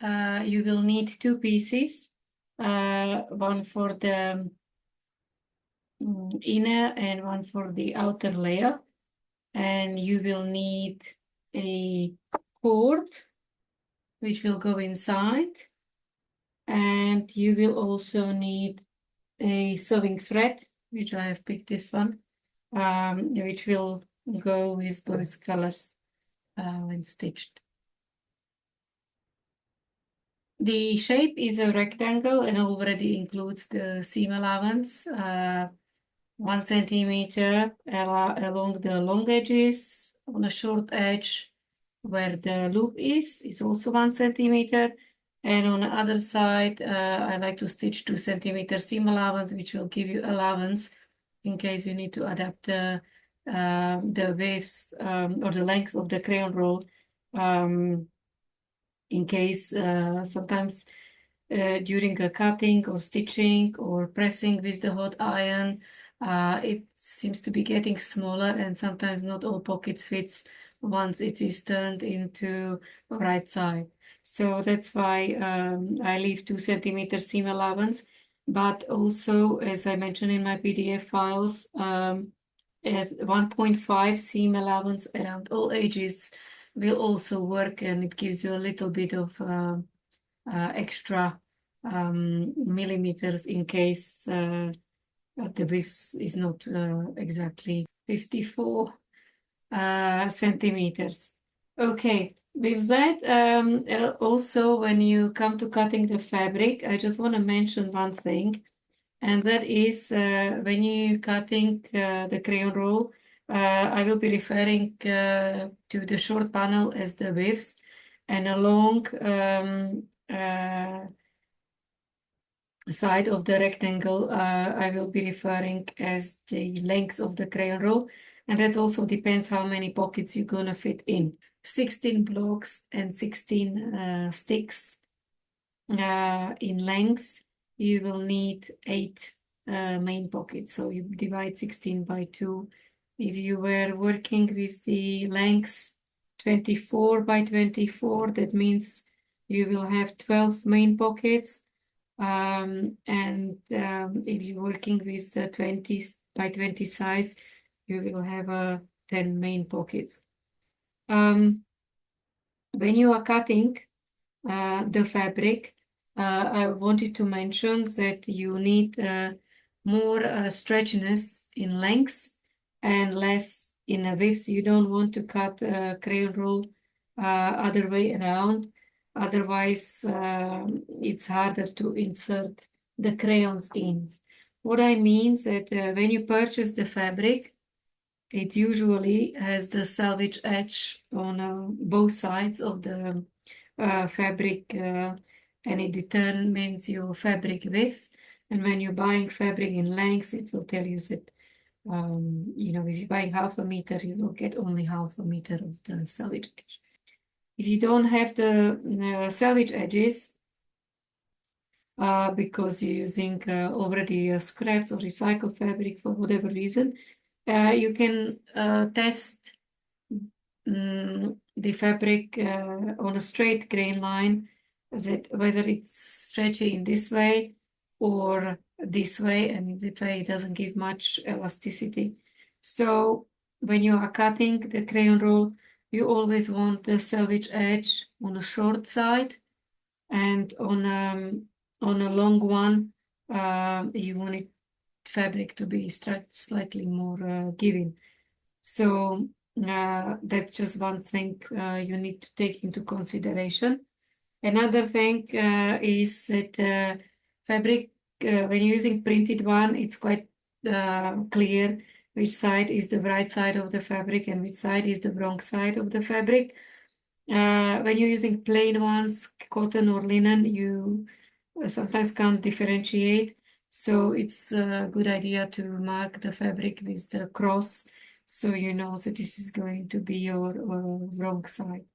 you will need two pieces, one for the inner and one for the outer layer. And you will need a cord which will go inside, and you will also need a sewing thread, which I have picked this one, which will go with both colors when stitched. The shape is a rectangle and already includes the seam allowance, 1 centimeter along the long edges. On the short edge where the loop is also 1 centimeter. And on the other side, I like to stitch 2 centimeter seam allowance, which will give you allowance in case you need to adapt the widths or the length of the crayon roll. In case sometimes during a cutting or stitching or pressing with the hot iron, it seems to be getting smaller, and sometimes not all pockets fits once it is turned into right side. So that's why I leave 2 centimeter seam allowance, but also, as I mentioned in my PDF files, at 1.5 seam allowance around all edges will also work, and it gives you a little bit of extra millimeters in case the width is not exactly 54 centimeters. Okay, with that, also when you come to cutting the fabric, I just want to mention one thing, and that is when you're cutting the crayon roll, I will be referring to the short panel as the width, and a long side of the rectangle I will be referring as the length of the crayon roll, and that also depends how many pockets you're gonna fit in. 16 blocks and 16 sticks in length. You will need 8 main pockets, so you divide 16 by 2. If you were working with the length 24 by 24, that means you will have 12 main pockets. If you're working with the 20 by 20 size, you will have 10 main pockets. When you are cutting the fabric, I wanted to mention that you need more stretchiness in length and less in a width. You don't want to cut a crayon roll other way around. Otherwise, it's harder to insert the crayons in. What I mean is that when you purchase the fabric, it usually has the selvage edge on both sides of the fabric, and it determines your fabric width. And when you're buying fabric in length, it will tell you that, if you're buying half a meter, you will get only half a meter of the selvage edge. If you don't have the selvage edges, because you're using already scraps or recycled fabric for whatever reason, you can test the fabric on a straight grain line, that whether it's stretchy in this way or this way, and in this way it doesn't give much elasticity. So when you are cutting the crayon roll, you always want the selvage edge on the short side, and on a long one you want it fabric to be slightly more giving. So that's just one thing you need to take into consideration. Another thing is that fabric, when you're using printed one, it's quite clear which side is the right side of the fabric and which side is the wrong side of the fabric. When you're using plain ones, cotton or linen, you sometimes can't differentiate. So it's a good idea to mark the fabric with the cross, so you know that this is going to be your wrong side.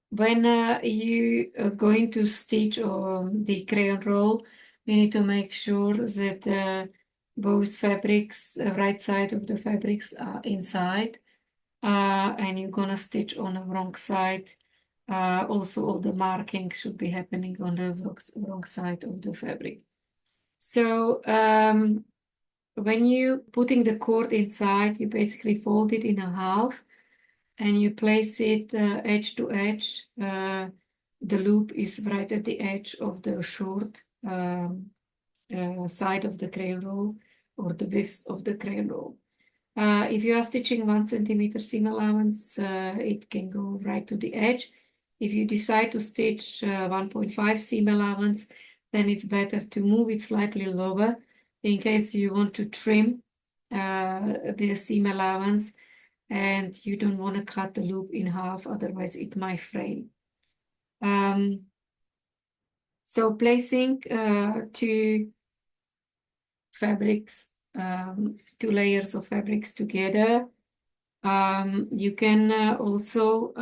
When you are going to stitch the crayon roll, you need to make sure that both fabrics, right side of the fabrics are inside, and you're gonna stitch on the wrong side Also, all the marking should be happening on the wrong side of the fabric. So when you putting the cord inside, you basically fold it in a half and you place it edge to edge. The loop is right at the edge of the short side of the crayon roll or the width of the crayon roll. If you are stitching 1 centimeter seam allowance, it can go right to the edge. If you decide to stitch 1.5 seam allowance, then it's better to move it slightly lower in case you want to trim the seam allowance and you don't want to cut the loop in half, otherwise it might fray. So placing two fabrics, 2 layers of fabrics together, you can also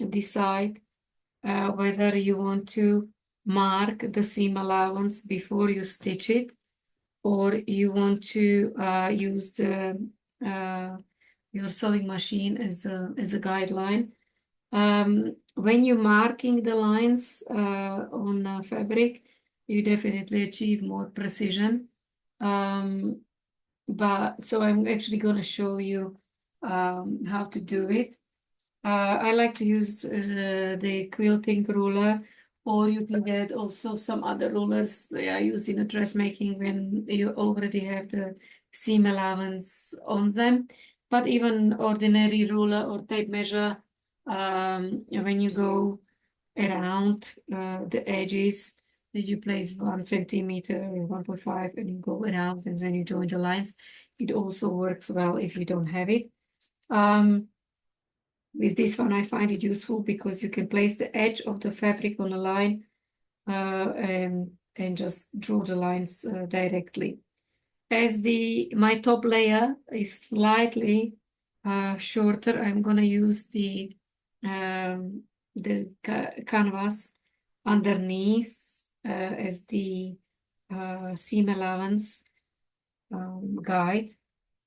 decide whether you want to mark the seam allowance before you stitch it, or you want to use your sewing machine as a guideline. When you're marking the lines on fabric, you definitely achieve more precision. But so I'm actually going to show you how to do it. I like to use the quilting ruler, or you can get also some other rulers I use in a dressmaking when you already have the seam allowance on them. But even ordinary ruler or tape measure, when you go around the edges, you place 1 centimeter or 1.5 and you go around and then you join the lines. It also works well if you don't have it. With this one, I find it useful because you can place the edge of the fabric on a line and just draw the lines directly. As my top layer is slightly shorter, I'm going to use the canvas underneath as the seam allowance guide.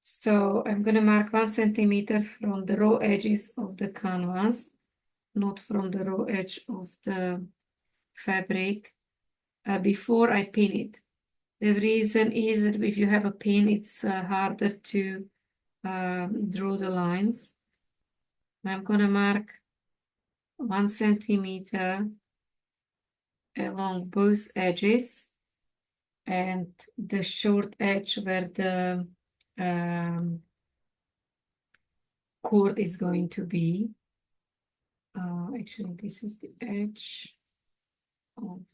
So I'm going to mark 1 centimeter from the raw edges of the canvas, not from the raw edge of the fabric, before I pin it. The reason is that if you have a pin, it's harder to draw the lines. I'm going to mark 1 centimeter along both edges and the short edge where the cord is going to be. Actually, this is the edge of,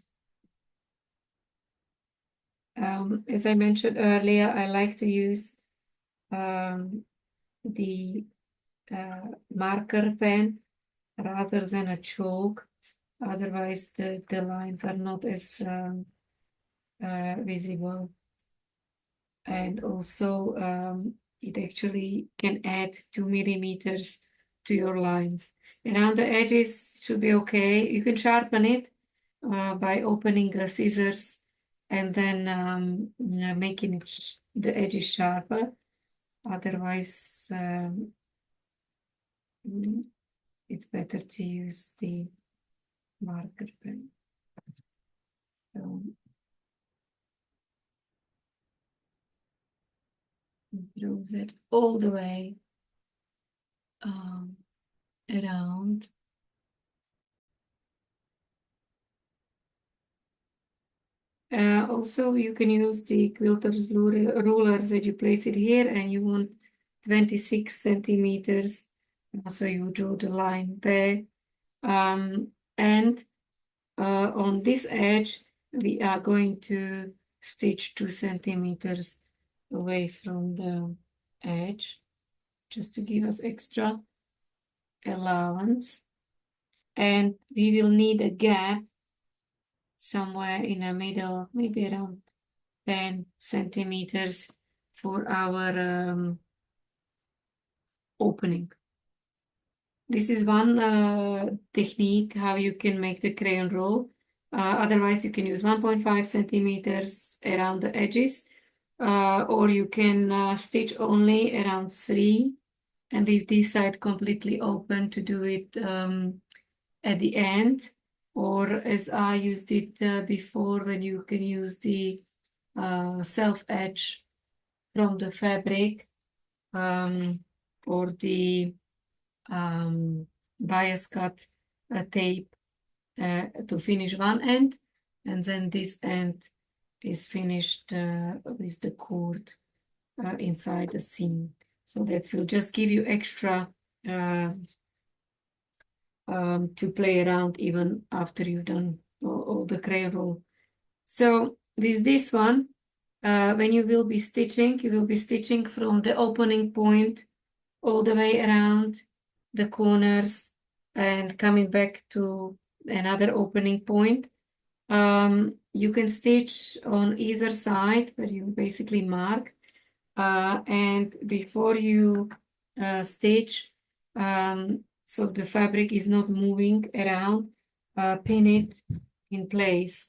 as I mentioned earlier, I like to use the marker pen rather than a chalk. Otherwise, the lines are not as visible. And also, it actually can add 2 millimeters to your lines. Around the edges should be okay. You can sharpen it by opening the scissors and then making the edges sharper. Otherwise, it's better to use the marker pen. So, draw it all the way around. Also, you can use the quilter's rulers that you place it here and you want 26 centimeters. So you draw the line there. And on this edge, we are going to stitch 2 centimeters away from the edge, just to give us extra allowance. And we will need a gap somewhere in the middle, maybe around 10 centimeters for our opening. This is one technique how you can make the crayon roll. Otherwise, you can use 1.5 centimeters around the edges, or you can stitch only around 3 and leave this side completely open to do it at the end, or as I used it before, when you can use the self edge from the fabric, or the bias cut tape to finish one end, and then this end is finished with the cord inside the seam. So that will just give you extra to play around even after you've done all the crayon roll. So with this one, when you will be stitching from the opening point all the way around the corners and coming back to another opening point. You can stitch on either side where you basically mark, and before you stitch, so the fabric is not moving around, pin it in place.